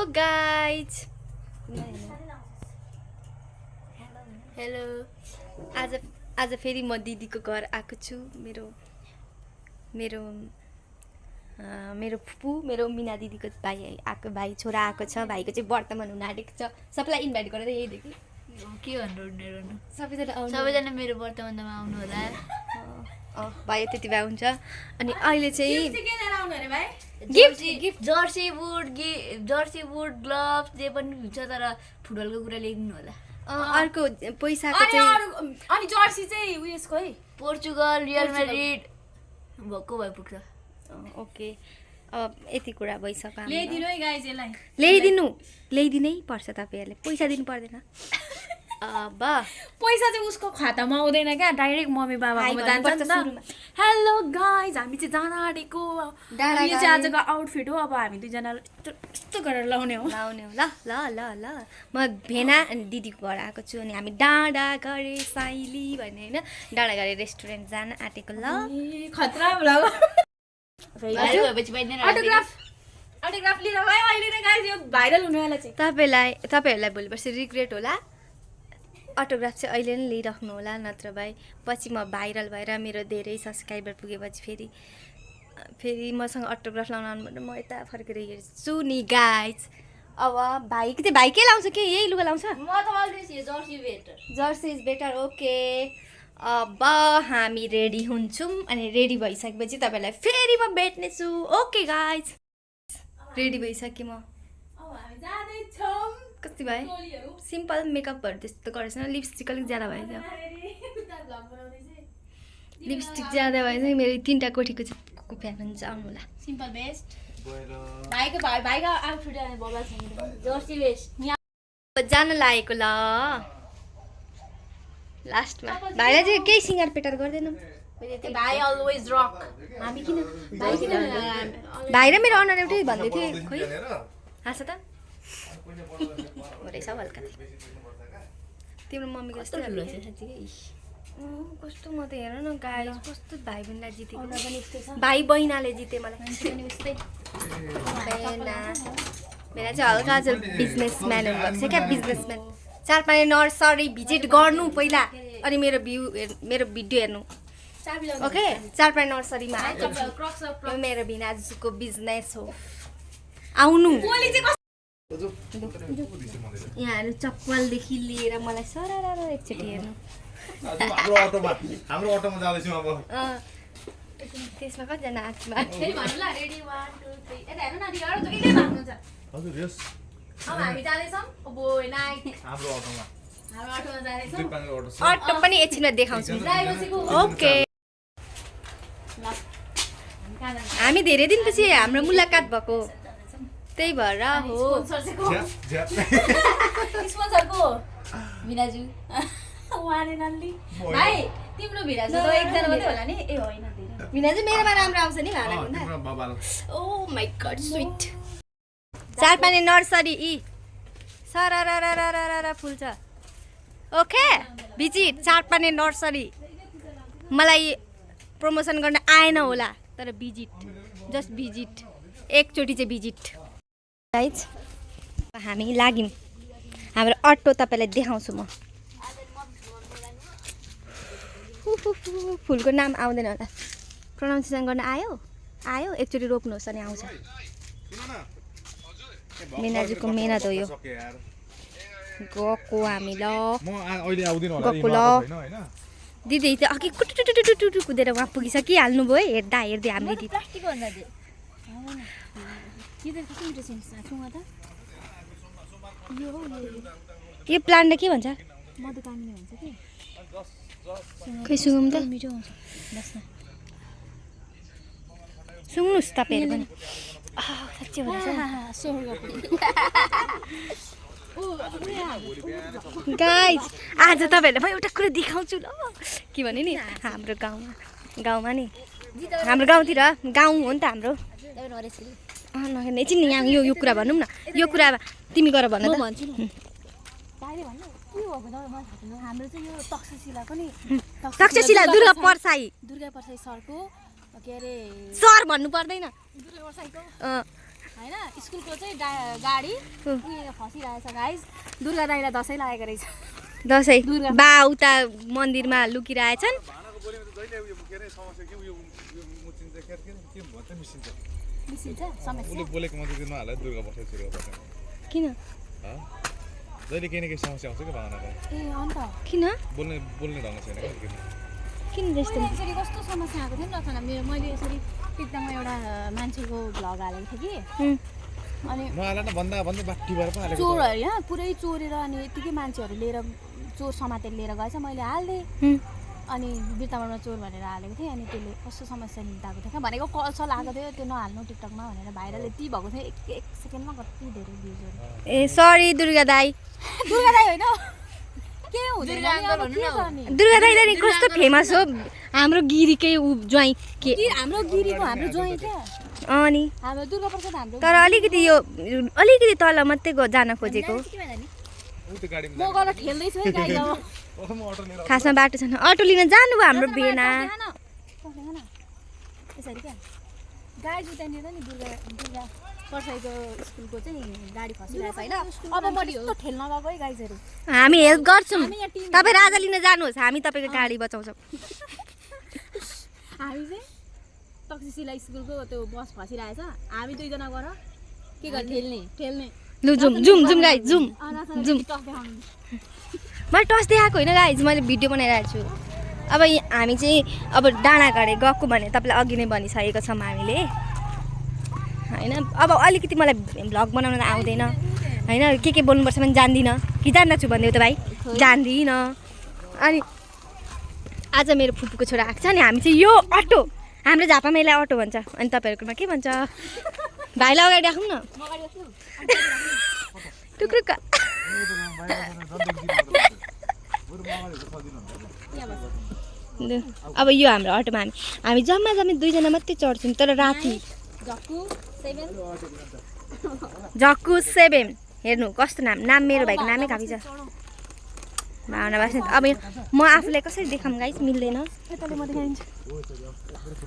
Guys hello आज आज फेरि म दिदीको घर आएको छु मेरो मेरो मेरो फुपू मेरो मिना दिदीको भाइ आएको भाइ छोरा आएको छ भाइको चाहिँ वर्तमान हुन आँटेको छ सबैलाई इन्भाइट गरेर यही देखि के भन्नु सबैजना मेरो वर्तमानमा आउनु होला भाइ त्यति भए हुन्छ अनि अहिले चाहिँ गिफ्ट जर्सी बुट ग्लोभ्स जे पनि हुन्छ तर फुटबलको कुरा लेख्नु होला अर्को पैसाको चाहिँ अनि जर्सी चाहिँ उयसको है पोर्चुगल रियल म्याड्रिड भक्कु भइ पुग्छ ओके यति कुरा भइसक्यो ल्याइदिनु है गाइज यसलाई ल्याइदिनै पर्छ तपाईँहरूले पैसा दिनु पर्दैन अब पैसा चाहिँ उसको खातामा आउँदैन क्या डाइरेक्ट मम्मी बाबाकोमा जान्छ नि त हेलो गाइज हामी चाहिँ जान आँटेको यो चाहिँ आजको आउटफिट हो अब हामी दुईजना यस्तो गरेर लाउने हो ल ल ल ल म भेना अनि दिदीको घर आएको छु अनि हामी डाँडा गरे साइली भन्ने होइन डाँडा गरे रेस्टुरेन्ट जान आँटेको ल खतरा अटोग्राफ लिएर भयो अहिले नै गाइज यो भाइरल हुनेवाला चाहिँ तपाईँहरूलाई भोलि पर्सि रिग्रेट होला अटोग्राफ चाहिँ अहिले नै लिइराख्नु होला नत्र भए पछि म भाइरल भएर मेरो धेरै सब्सक्राइबर पुगेपछि फेरि मसँग अटोग्राफ लाउन आउनु म यता फर्केर हेर्छु नि गाइज अब भाइ के लाउँछ कि यही लुगा लाउँछ म त always Jersey is better okay अब हामी रेडी हुन्छौँ अनि रेडी भइसकेपछि तपाईँलाई फेरि म भेट्नेछु ओके गाइज रेडी भइसकेँ म कति भयो सिम्पल मेकअपहरू त्यस्तो गरेछ लिपस्टिक अलिक ज्यादा भएछ लिपस्टिक ज्यादा भएछ मेरो 3टा कोठीको चाहिँ फ्यान हुन्छ आउनु होला सिम्पल बेस्ट भाइको आउटफिट बबाल छ जर्सी बेस्ट जान लागेको ल लास्टमा भाइलाई चाहिँ केही सिँगार पेटार गर्दैनौँ भाइ अलवेज रक हामी किन भाइ र मेरो अनुहार एउटै भन्दै थिएँ खोइ हाँस त रहेछ हल्का तिम्रो मम्मीको कस्तो कस्तो म त हेर न गाई कस्तो भाइ बहिनीलाई जितेको भाइ बहिनाले जिते मलाई मेरा चाहिँ हल्का आज बिजनेसम्यान हुनुभएको छ क्या बिजनेसम्यान चारपाने नर्सरी भिजिट गर्नु पहिला अनि मेरो भिडियो हेर्नु ओके चारपाने नर्सरीमा मेरो भिनाजुको बिजनेस हो आउनु यहाँहरू चप्पलदेखि लिएर मलाई सरर एकचोटि हेर्नु त्यसमा कतिजना अटो पनि एकछिनमा देखाउँछु ओके हामी धेरै दिनपछि हाम्रो मुलाकात भएको त्यही भएर हो स्पोन्सरको भिनाजु उहाँले नल्ली भाइ तिम्रो भिनाजु त एकजना मात्रै होला नि ए होइन भिनाजु मेरोमा राम्रो आउँछ नि भाडा oh my god sweet Charpane nursery सरर फुल छ ओके भिजिट चारपाने नर्सरी मलाई प्रमोसन गर्न आएन होला तर भिजिट जस्ट भिजिट एकचोटि चाहिँ भिजिट गाइज हामी लाग्यौँ हाम्रो अटो तपाईँलाई देखाउँछु म फुलको नाम आउँदैन होला प्रोनाउन्सिएसन गर्न आयो एकचोटि रोक्नुहोस् अनि आउँछ मेनाजुको मेहनत हो यो गएको हामी ल गएको ल दिदी त अघि कुटुटुटुटुटु कुदेर उहाँ पुगिसकिहाल्नु भयो हेर्दा हेर्दै हामीले यो प्लान्टलाई के भन्छ खै सुँगौँ त सुन्नुहोस् तपाईँहरू पनि साँच्चै गाइज आज तपाईँहरूलाई म एउटा कुरा देखाउँछु ल के भने नि हाम्रो गाउँमा नि हाम्रो गाउँतिर गाउँ हो नि त हाम्रो एकछिन यहाँ यो कुरा भनौँ न यो कुरा तिमी गर भन त तक्षशिला दुर्गा पर्साई सरको के अरे सर भन्नु पर्दैन होइन स्कुलको चाहिँ गाडी फसिरहेछ गाइज दुर्गा दाइलाई दसैँ लागेको रहेछ दसैँ बा उता मन्दिरमा लुकिरहेछन् मिसिन्छ समस्या बोलेको मात्रै दिनमा हाल्दा दुर्गा बसाइ किन जहिले केही न केही समस्या आउँछ कि भावनाको ए अन्त किन बोल्ने ढङ्ग छैन क्या किन त्यस्तो यसरी कस्तो समस्या आएको थियो नि रचना मेरो मैले यसरी टिकटकमा एउटा मान्छेको भ्लग हालेको थिएँ कि अनि नहाल न भन्दा भन्दै बाटी भएर पो हालेको चोर होइन पुरै चोरेर अनि यतिकै मान्छेहरू लिएर चोर समातेर लिएर गएछ मैले हालिदिएँ अनि बिर्तामाडमा चोर भनेर हालेको थिएँ अनि त्यसले कस्तो समस्या निम्ताएको थियो क्या भनेको कल आएको थियो त्यो नहाल्नु टिकटकमा भनेर भाइरल यति भएको थियो एक सेकेन्डमा कति धेरै भ्युजहरू ए सरी दुर्गा दाई दुर्गा दाइ होइन के हुँदैन दुर्गा दाई त कस्तो फेमस हो हाम्रो गिरीकै ज्वाइँ के हाम्रो गिरीको हाम्रो ज्वाइँ क्या अनि हाम्रो दुर्गा प्रसाद हाम्रो तर अलिकति तल मात्रै जान खोजेको म गएर ठेल्दैछु है गाई अब खासमा बाटो छैन अटो लिन जानु भयो हाम्रो बेना त्यसरी क्या गाई जुत्यानिर नि दुर्गा पर्साईको स्कुलको चाहिँ गाडी फसिरहेको छ होइन अब म यस्तो ठेल्न गएको है गाइजहरू हामी हेल्प गर्छौँ तपाईँ राजा लिन जानुहोस् हामी तपाईँको गाडी बचाउँछौँ हामी चाहिँ तक्सिसिला स्कुलको त्यो बस फसिरहेछ हामी दुईजना गएर के गर्ने ठेल्ने लु जुम गाई जुम मैले टस देखाएको होइन गाइज मैले भिडियो बनाइरहेको छु अब हामी चाहिँ अब डाँडाघाडे गएको भने तपाईँलाई अघि नै भनिसकेको छौँ हामीले होइन अब अलिकति मलाई भ्लग बनाउन त आउँदैन होइन के बोल्नुपर्छ भने जान्दिनँ कि जान्दछु भन्दै त भाइ जान्दिनँ अनि आज मेरो फुपूको छोरा आएको छ नि हामी चाहिँ यो अटो हाम्रो झापामा यसलाई अटो भन्छ अनि तपाईँहरूकोमा के भन्छ भाइलाई अगाडि राखौँ न टुक्रुक्क अब यो हाम्रो अटोमा हामी जम्मा दुईजना मात्रै चढ्छौँ तर राति जक्कु 7 हेर्नु कस्तो नाम मेरो भाइको नामै काफी छ भावना बास्ने अब म आफूलाई कसरी देखाऊँ गाइस मिल्दैन यताले म देखाइदिन्छु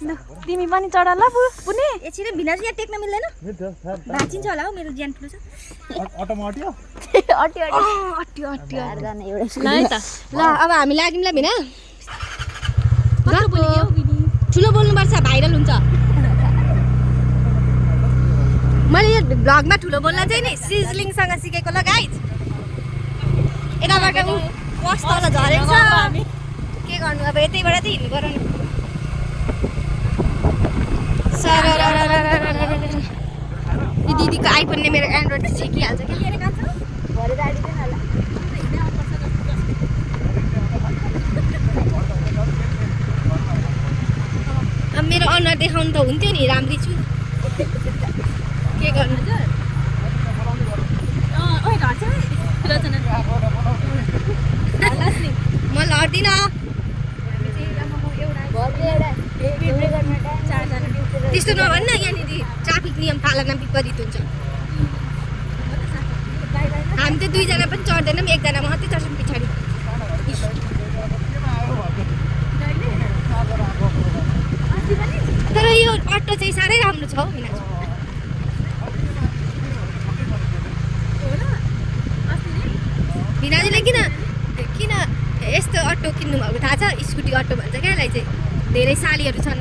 ल तिमी पनि चढ ल पुने एकछिन भिनाजु यहाँ टेक्न मिल्दैन भाँचिन्छ होला हौ मेरो ज्यान ठुलो छ अटोमा अट्यो ल अब हामी लाग्यौँ ल भिना ठुलो बोल्नुपर्छ भाइरल हुन्छ मैले यो भ्लगमा ठुलो बोल्न चाहिँ नि सिजलिङसँग सिकेको ल गाइज यताबाट कस्तो होला झरेको छ के गर्नु अब यतैबाट चाहिँ हिँड्नु पर्यो नि दिदीको आइफोनले मेरो एन्ड्रोइड झिकिहाल्छ क्या अब मेरो अनुहार देखाउनु त हुन्थ्यो नि राम्री छु के गर्नु म लड्दिनँ त्यस्तो नभन्न यहाँनिर ट्राफिक नियम पालना विपरीत हुन्छ हामी त दुईजना पनि चढ्दैनौँ एकजना मात्रै चढ्छौँ पछाडि तर यो अटो चाहिँ साह्रै राम्रो छ हौ भिनाजुले किन यस्तो अटो किन्नु भएको थाहा छ स्कुटी अटो भन्छ क्या यसलाई चाहिँ धेरै सालीहरू छन्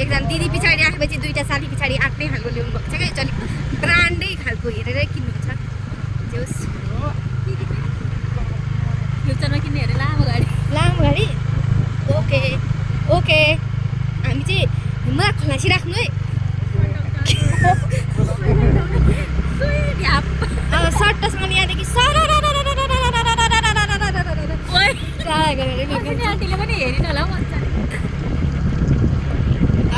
एकजना दिदी पछाडि आएपछि दुईवटा साली पछाडि आफ्नै खालको ल्याउनु भएको छ क्या अलिक ब्रान्डै खालको हेरेरै किन्नुहुन्छ जोस् फ्युचरमा किन्ने हेरेर लामो गाडी ओके हामी चाहिँ मलाई खलासी राख्नु है अब सट्टासँग यहाँदेखि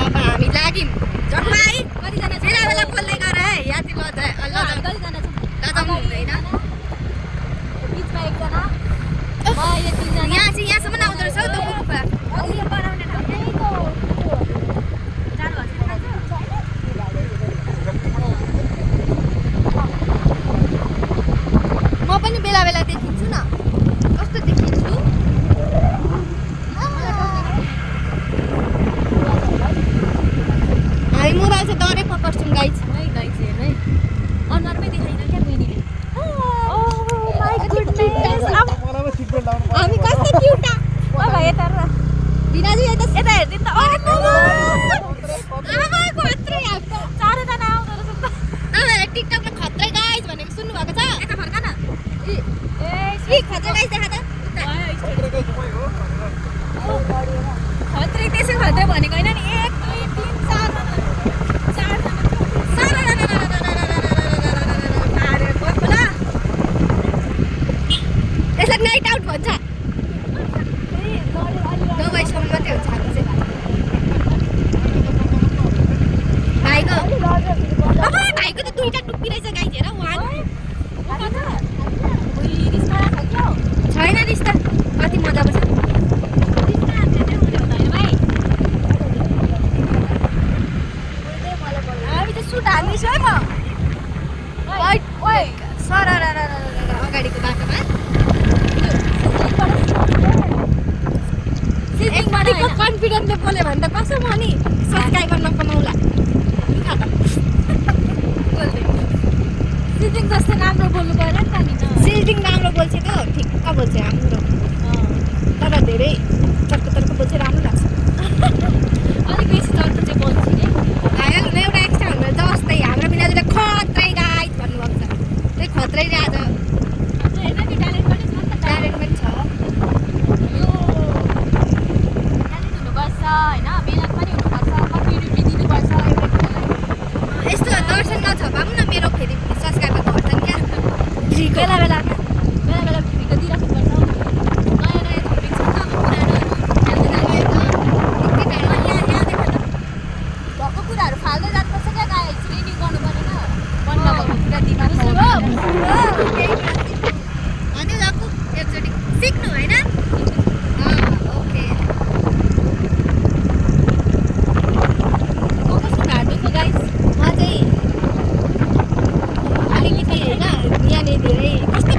अब हामी लाग्यौँ जम्मा है कतिजना बेला बेला खोल्दै गर है यात्री लजाउनु हुँदैन यहाँ चाहिँ यहाँसम्म आउँदो रहेछ हौ त भिनाजु यता यता हेर्दिन त अरे आमा खत्रै हाल्छ चारैजना आउँदो रहेछ नि त टिकटकमा खत्रै गाइज भनेको सुन्नु भएको छ यता फर्का न ए खत्रै गाइज देखा त खत्रै त्यसै खत्रै भनेको होइन नि 1 2 3 त्यसलाई नाइट आउट भन्छ दबाईसम्म मात्रै हुन्छ हाम्रो चाहिँ भाइको त दुईटा टुप्पी रहेछ गाइज हेर छैन रिस्ता कति मजाको छ हामी त सुट हाल्दैछु है म सर अगाडिको बाटोमा यतिको कन्फिडेन्टले बोल्यो भने त कसो म नि सब्सक्राइबर नकमाउला सिजिङ जस्तो राम्रो बोल्नु पऱ्यो नि त नि सिल्डिङ राम्रो बोल्छ त ठिक्क बोल्छ हाम्रो तर धेरै चर्को बोल्छ राम्रो लाग्छ अलिक बेसी चर्को चाहिँ बोल्छु नि भाइरल हुन एउटा एक्स्ट्रा हुनु जस्तै हाम्रो बिनाजुले खत्रै गाइज भन्नुभएको छ त्यही खत्रैले आज हेर्न नि ट्यालेन्ट पनि छ नि त ट्यालेन्ट पनि छ यो ट्यालेन्ट हुनुपर्छ होइन मेहनत पनि हुनुपर्छ कम्युनिटी दिनुपर्छ एउटा कुरालाई यस्तो दर्शन नछपाउँ न मेरो फेरि सब्सक्राइबर घट्छन् क्या बेला बेला फ्रीको दिइराख्नुपर्छ नयाँ नयाँ थपिङ छ नि त अब पुरानोहरू भएको कुराहरू फाल्दै जानुपर्छ क्या गाइस ट्रेनिङ गर्नु परेन बन्द भएको कुरा दिमाग अनि गएको एकचोटि सिक्नु होइन ओके कस्तो ढाड दुख्यो गाइस म चाहिँ अलिकति होइन यहाँनिर धेरै कस्तो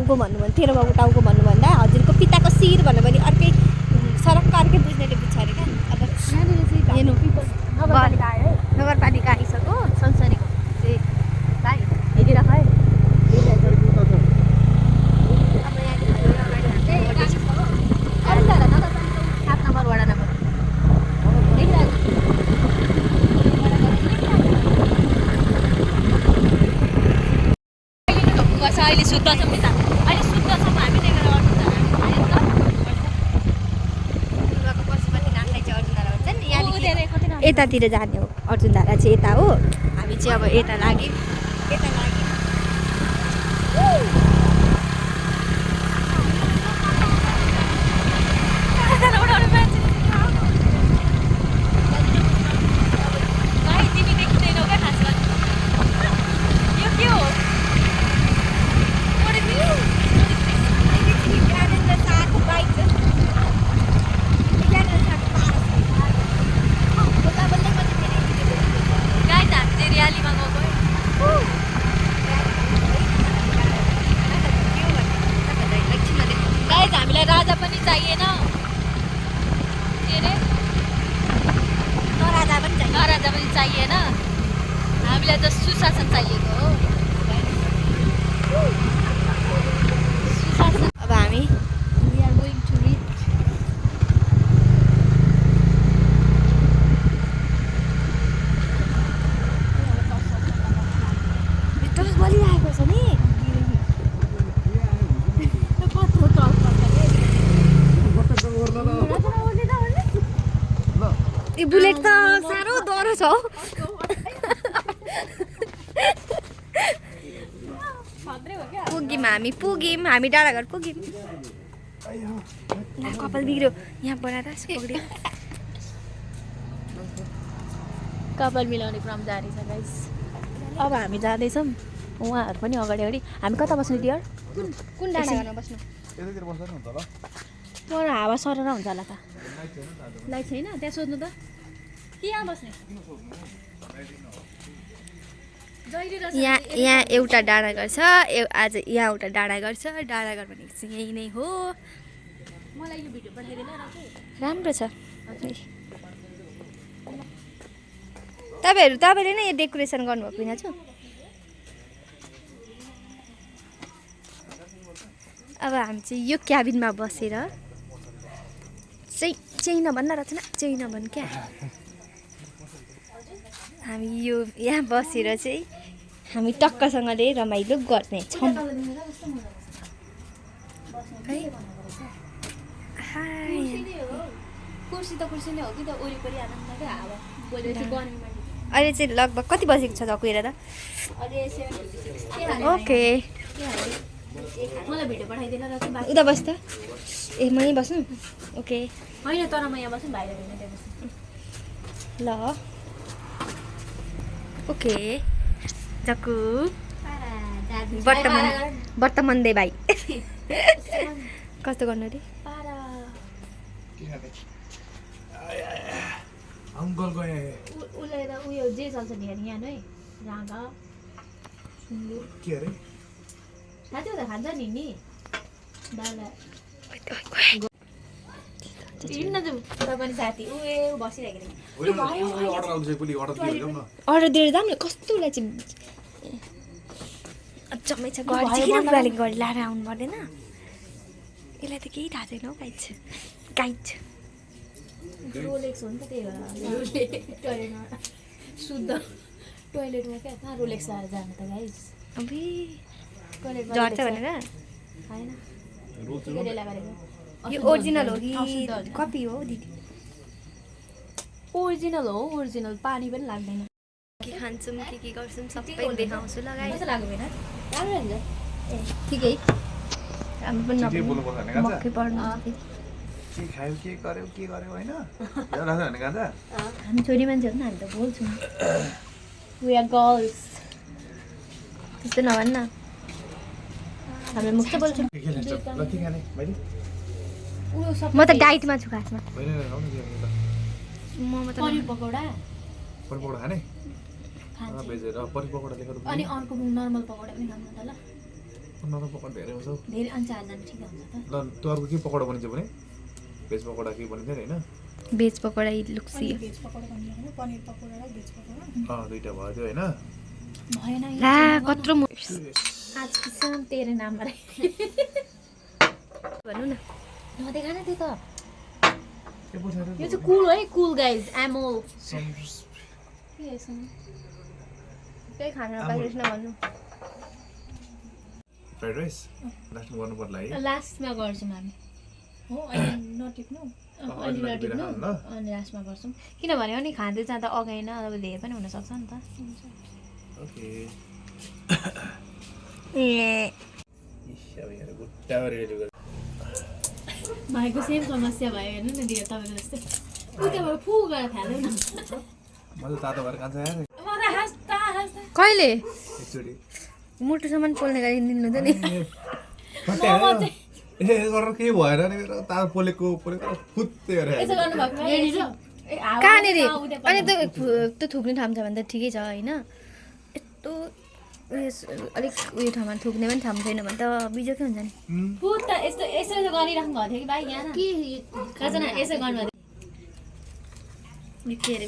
टाउको भन्नुभयो तेरो बाबु टाउको भन्नुभन्दा हजुरको पिताको शिर भन्नु भने अर्कै सरक्क अर्कै बुझ्नेले बुझ्छ अरे क्या अब हेर्नु नगरपालिका आयो है नगरपालिका आइसक्यो संसारीको चाहिँ भाइ हेरिराख है अहिले शुद्ध छौँ नि त अहिले शुद्ध छौँ हामी त्यही भएर यतातिर जाने हो अर्जुनधारा चाहिँ यता हो हामी चाहिँ अब यता लाग्यो तिमी देखिँदैनौ क्या खासमा यो के हो गाई हामी चाहिँ र्यालीमा गएको गाई हामीलाई राजा पनि चाहिएन के अरे नराजा पनि चाहिएन हामीलाई त सुशासन चाहिएको हो सुशासन अब हामी we are going to read टस बलिरहेको छ नि यो बुलेट त साह्रो डह्रो छ हौ पुग्यौँ हामी डाँडाघर पुग्यौँ कपाल बिग्रियो यहाँ बनाएर पक्रियो कपाल मिलाउने क्रम जारी छ गाइस अब हामी जाँदैछौँ उहाँहरू पनि अगाडि हामी कता बस्नु डियर कुन डाँडाघरमा बस्नु यतातिर बस्दा नि हुन्छ होला पर हावा सरर हुन्छ होला त लाइट छैन त्यहाँ सोध्नु त कि यहाँ बस्ने यहाँ एउटा डाँडाघर छ आज यहाँ एउटा डाँडाघर छ डाँडाघर भनेको चाहिँ यही नै हो मलाई यो भिडियो पठाइदिनु राम्रो छ तपाईँले नै यो डेकोरेसन गर्नुभएको यहाँ छु अब हामी चाहिँ यो क्याबिनमा बसेर चाहिँ नभन्न रचना चाहिँ नभन् क्या हामी यो यहाँ बसेर चाहिँ हामी टक्कसँगले रमाइलो गर्नेछौँ कुर्सी त कुर्सी नै हो कि त वरिपरि आनन्दकै हावा बोलेर चाहिँ गर्मी अहिले चाहिँ लगभग कति बजेको छ झक्कु हेर त ओके मलाई भिडियो पठाइदिन र चाहिँ उता बस् त ए मै बस्नु ओके होइन तर म यहाँ बस्नु बाहिर होइन त्यहाँ बस्नु ल ओके झक्कु वर्तमान दे भाइ कस्तो गर्नु अरे अङ्कल गए उसले त उयो जे चल्छ नि हेर यहाँ है राँगा सुँगुर के अरे साथी त खान्छ नि दादा हिँड्न जाउँ तपाईँ साथी ऊ बसिरहेको अर्डर दिएर जाऊँ न कस्तोलाई चाहिँ जम्मै छ घर चाहिँ किन बुढाले गरी लाएर आउनु पर्दैन यसलाई त केही थाहा छैन हौ गाइड रोलेक्स हो नि त त्यही भएर टोइलेटमा शुद्ध टोइलेटमा क्या कहाँ रोलेक्स लाएर जानु त गाइस अबे टोइलेटमा झर्छ भनेर होइन यो ओरिजिनल हो कि कपी हो दिदी ओरिजिनल हो ओरिजिनल पानी पनि लाग्दैन के खान्छौँ के गर्छौँ सबै देखाउँछु लगाइ कस्तो लाग्यो होइन राम्रो हुन्छ ठिकै हामी पनि के बोल्नुपर्छ भने गाजा मक्कै पर्नु के खायो के गर्यो होइन याद लाग्छ भने गाजा हामी छोरी मान्छे हो नि हामी त बोल्छौँ वी आर गर्ल्स त्यस्तो नभन्न हामी मुख चाहिँ बोल्छौँ के खेल्छ ल के खाने मैले म त डाइटमा छु खासमा होइन आउनु के मोमो त पनिर पकौडा पकौडा खाने खान्छ भेज र पनिर पकौडा लेखेर अनि अर्को नर्मल पकौडा पनि खानु त ल नरम पकौडा धेरै हुन्छ हौ। धेरै अन्चालन ठिक हुन्छ त ल त्यो अर्को के पकौडा बनिन्छ भने भेज पकौडा के बनिन्छ नि होइन भेज पकौडा लुक्सी भेज पकौडा भन्ने होइन पनिर पकौडा र भेज पकौडा दुईटा भयो त्यो होइन भएन ला कत्रो आज किसान तेरो नाम भन्नु न नदेखा न त्यो त के पछाडि यो चाहिँ कुल है कुल गाइज एमोल केही खाना बाहिर नभन्नु फ्राइड राइस लास्टमा गर्नु पर्ला है लास्टमा गर्छौँ हामी हो अहिले नटिप्नु अहिले नटिप्नु अनि लास्टमा गर्छौँ किनभने अनि खाँदै जाँदा अगाएन अब धेरै पनि हुनसक्छ नि त ओके ए अब यहाँ गुट्टा रेडी गर्नु भाइको सेम समस्या भयो हेर्नु न दियो तपाईँको जस्तै त्यहाँबाट फु गरेर खाँदैन म त तातो भएर खान्छ यार मलाई हाँस्दा हाँस्दा कहिले एकचोटि मुटुसम्म पोल्ने गरी दिनु त नि ए गरेर केही भएन नि मेरो तातो पोलेको फुत्ते गरेर यसो गर्नुभएको कहाँनिर अनि त्यो थुक्ने ठाउँ छ भने त ठिकै छ होइन यस्तो उयो अलिक उयो ठाउँमा थुक्ने पनि ठाउँ छैन भने त बिजोकै हुन्छ नि फुट यस्तो यसो यसो गरिराख्नु भएको थियो कि भाइ यहाँ कजना यसो गर्नुभएको थियो के अरे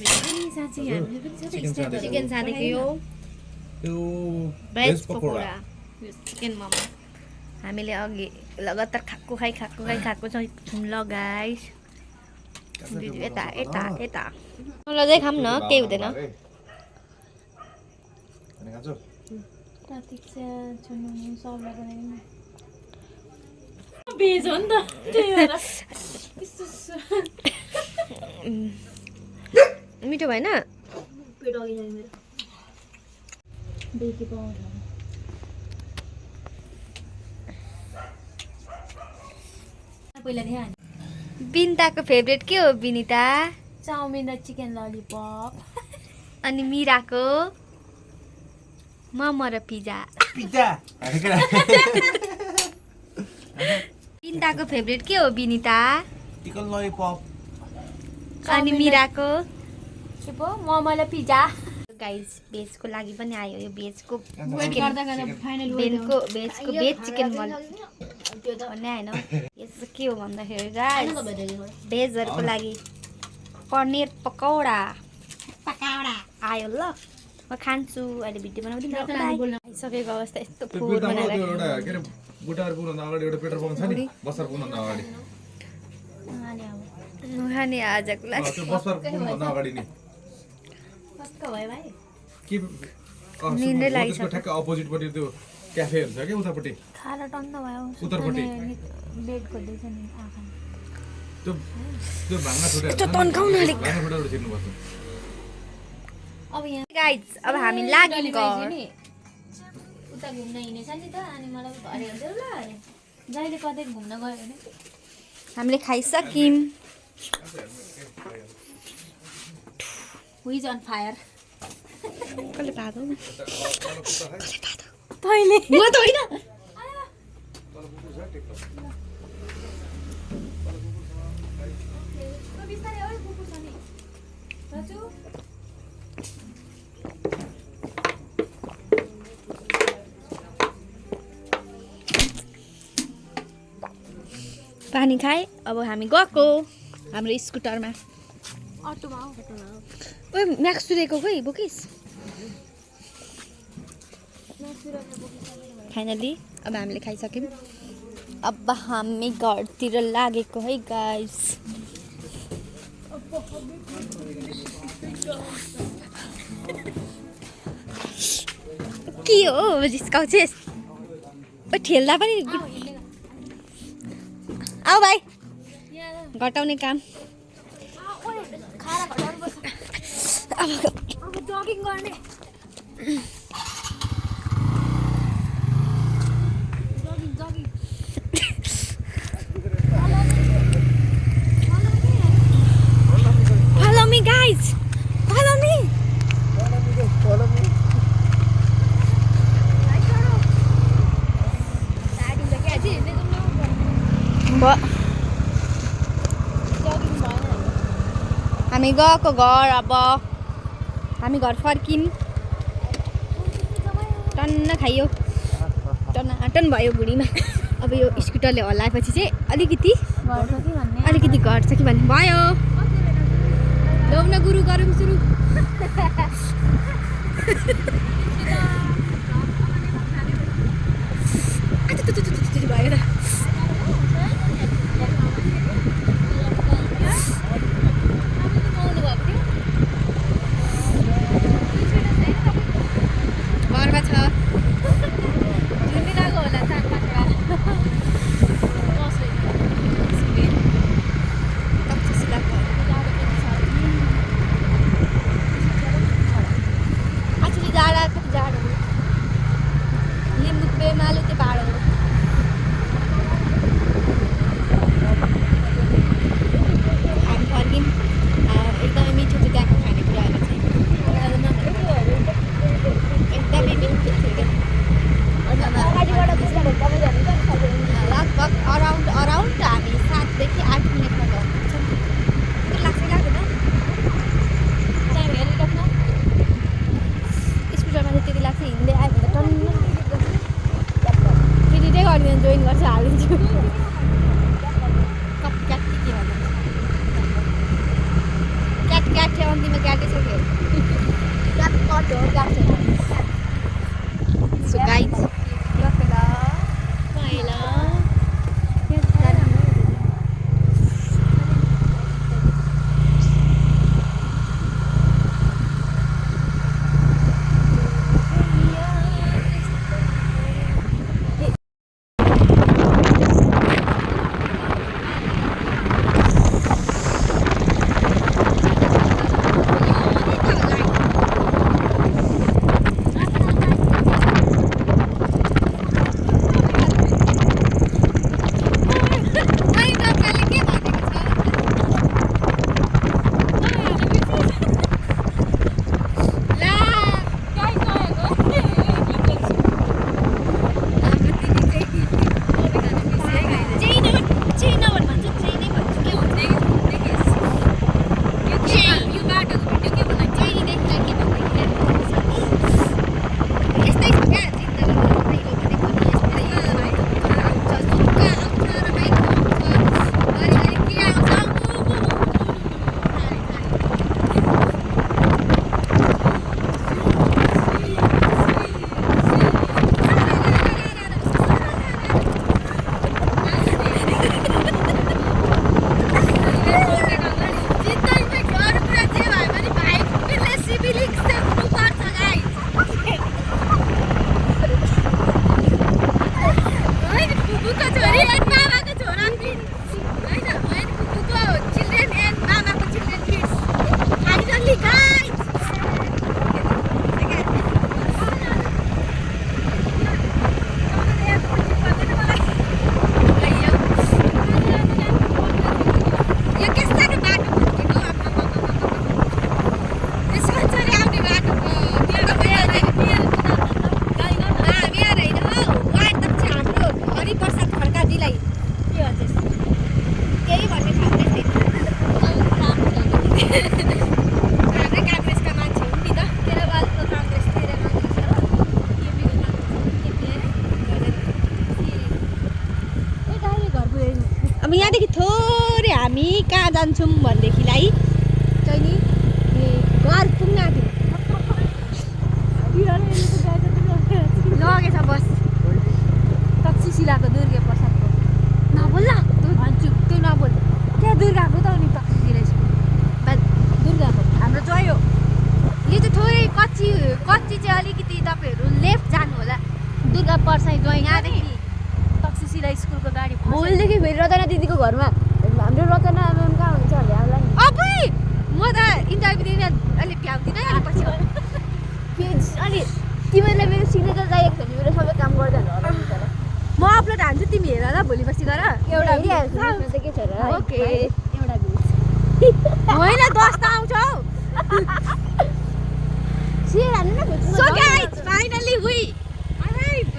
साँच्ची हामीले पनि सबै चिकन साँधेको यो त्यो भेज पकौडा चिकन मोमो हामीले अघि लगातार खाएको छौँ ल गाइस यता यता यता मलाई खाऊँ न केही हुँदैन खान्छौ प्रतीक्षा छुनु सबलाई बनाइदिनु भेज हो नि त त्यही भएर मिठो भएन पेट अघि जाने मेरो बेकी पाउँछ पहिला देखा बिनिताको फेभरेट के हो बिनिता चाउमिन र चिकन ललिपप अनि मिराको मोमो र पिज्जा पिज्जा बिनिताको फेभरेट के हो बिनिता चिकन ललिपप अनि मिराको के पो मोमो र पिज्जा गाइस भेजको लागि पनि आयो यो भेजको वेट गर्दा गर्दा फाइनल भेजको भेज चिकन मल भन्ने होइन यसो के हो भन्दाखेरि गाइस भेजहरूको लागि पनिर पकौडा आयो ल म खान्छु अहिले भिडियो बनाउँदिनँ आइसकेको अवस्था यस्तो फोहोर बनाएर बुटार पुग्नुभन्दा अगाडि एउटा पेट्रोल पम्प छ नि बजार पुग्नुभन्दा अगाडि खाने आजको लागि त्यो बजार पुग्नुभन्दा अगाडि नि कस्तो भयो भाइ के निन्द्रै लागिसक्यो। त्यसको ठ्याक्क अपोजिटपट्टि त्यो क्याफेहरू छ क्या उतापट्टि खाएर टन्न भयो उत्तरपट्टि बेड खोज्दैछ नि आँखा त्यो त्यो भाङ्गा छुटेर तन्काउन अलिक। भाङ्गा छुटेर छिर्नुपर्छ अब यहाँ गाइस अब हामी लाग्यौँ घर उता घुम्न हिँडेछ नि त अनि मलाई घरे हुन्छ ल अरे जहिले कतै घुम्न गयो भने हामीले खाइसक्यौँ हुइज अन फायर कसले पाएको तैँले म त होइन पानी खाए अब हामी गएको हाम्रो स्कुटरमा अटोमा ओए म्याक्स सुरेको खोइ बोकिस फाइनली अब हामीले खाइसक्यौँ अब हामी घरतिर लागेको है गाइस के हो जिस्काउँछेस् ओ ठेल्दा पनि आऊ भाइ घटाउने काम अब जगिङ गर्ने Follow me, guys. Follow me. हामी गएको घर अब हामी घर फर्किम टन्न खाइयो टनाटन भयो बुढीमा अब यो स्कुटरले हल्लाएपछि चाहिँ अलिकति घट्छ कि भन्ने भयो लौ न गुरु गरौँ सुरु भयो र घरमा छ झुन्डिरहेको होला चारपाखुरा actually जाडा कति जाडो हो लिम्बू बेमालु त्यो भाडो हो हामी फर्क्यौँ एकदमै मिठो थियो त्यहाँको खानेकुराहरू चाहिँ एकदमै मिठो थियो क्या लगभग अराउन्ड हामी 7 देखि 8 मिनटमा घर पुग्छौँ त्यो लाग्छ लाग्दैन टाइम हेरिराख्नु स्कुटरमा चाहिँ त्यति लाग्छ हिँड्दै आयो भने टन्न फेरि चाहिँ गरिदिनु जोइन गर्छ हालिदिन्छु क्याट के भन्छ क्याट थियो अन्तिममा क्याटै छ क्या क्याट कट हो क्याट छ सो गाइज अब यहाँदेखि थोरै हामी कहाँ जान्छौँ भनेदेखिलाई चाहिँ नि घर पुग्न लगेछ बस तक्षशिलाको दुर्गे प्रसादको नबोल न भन्छु त्यो नबोल त्यहाँ दुर्गाको त अनि तक्षशिला दुर्गाको हाम्रो जयो यो चाहिँ थोरै कच्ची चाहिँ अलिकति तपाईँहरू लेफ्ट जानु होला दुर्गा पर्साई जोइन यहाँदेखि तक्षशिला स्कुलको गाडी भोलिदेखि फेरि रचना दिदीको घरमा हाम्रो रचना म्याम कहाँ हुन्छ भने हामीलाई अबै म त इन्टरभ्यू दिन अहिले भ्याउँदिनँ अनि पछि अनि तिमीलाई मेरो सिग्नेचर चाहिएको छ भने मेरो सबै काम गर्दैन म अपलोड हान्छु तिमी हेर ल भोलि पछि गर एउटा के छ र ओके एउटा होइन 10 त आउँछ हौ सेयर हान्नु न so guys finally we arrived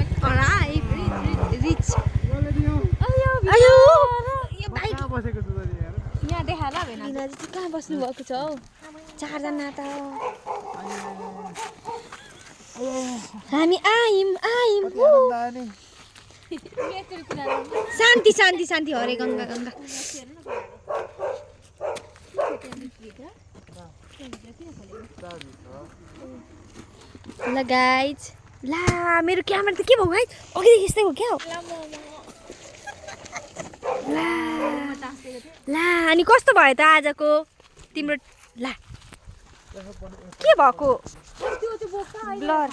reach आयो यो बाइक बसेको छु त यार यहाँ देखा ल भेना दिनाजी चाहिँ कहाँ बस्नु भएको छ हौ 4 जना त हामी आइम शान्ति शान्ति शान्ति हरे गङ्गा गङ्गा ल गाइज ला मेरो क्यामेरा त के भयो गाइज अघिदेखि यस्तै हो क्या ला ला अनि कस्तो भयो त आजको तिम्रो ला के भएको ब्लर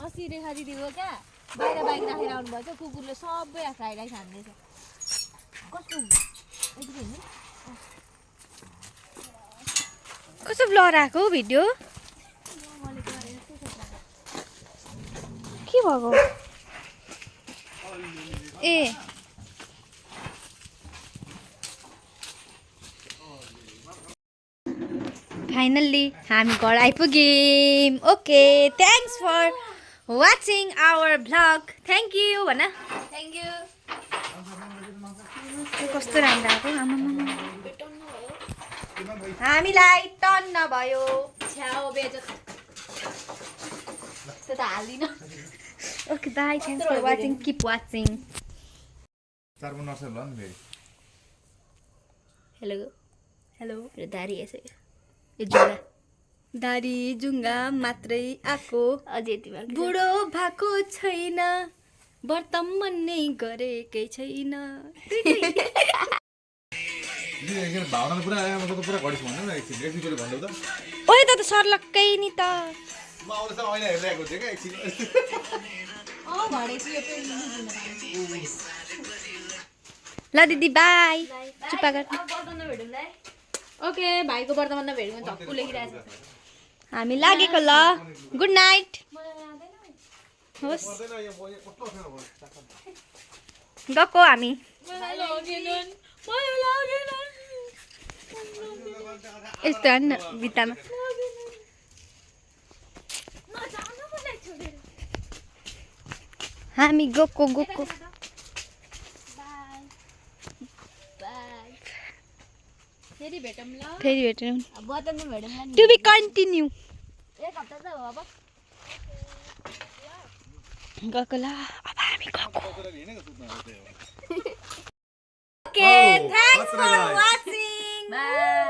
अस्ति रेखा दिदीको क्या बाहिर बाइक राखेर आउनुभएछ कुकुरले सबै फ्राई राइस हान्दैछ कस्तो कस्तो ब्लर आएको भिडियो के भएको ए फाइनल्ली हामी घर आइपुग्यौँ okay thanks for watching our vlog thank you भन थ्याङ्क यू कस्तो राम्रो आएको आमामा हामीलाई टन्न भयो छ्याउ बेजत त्यो त हाल्दिनँ okay bye thanks for watching keep watching चारको नर्सरी ल नि फेरि हेलो हेलो दारी यसो यो जुङ्गा दारी जुङ्गा मात्रै आएको अझै यति बार बुढो भएको छैन वर्तमान नै गरेकै छैन भावना त पुरा आयो म त पुरा घडिस भन्नु न एकछिन एकछिन भन्नु त ओए त सर्लक्कै नि त म आउँदैछ ऐना हेरिरहेको थिएँ क्या एकछिन भनेको यो पेन्ट ल दिदी बाई चुप्पा गर ओके भाइको वर्तमानमा भेट्यो भने झक्कु लेखिरहेको छ हामी लागेको ल गुड नाइट होस् गएको हामी यस्तो हान्न भित्तामा हामी गएको गएको फेरि भेटौँ ल फेरि भेटौँ वर्तमानमा भेटौँ ल टु बी कन्टिन्यू एक हप्ता त हो अब गएको ल अब हामी गएको okay thanks for watching by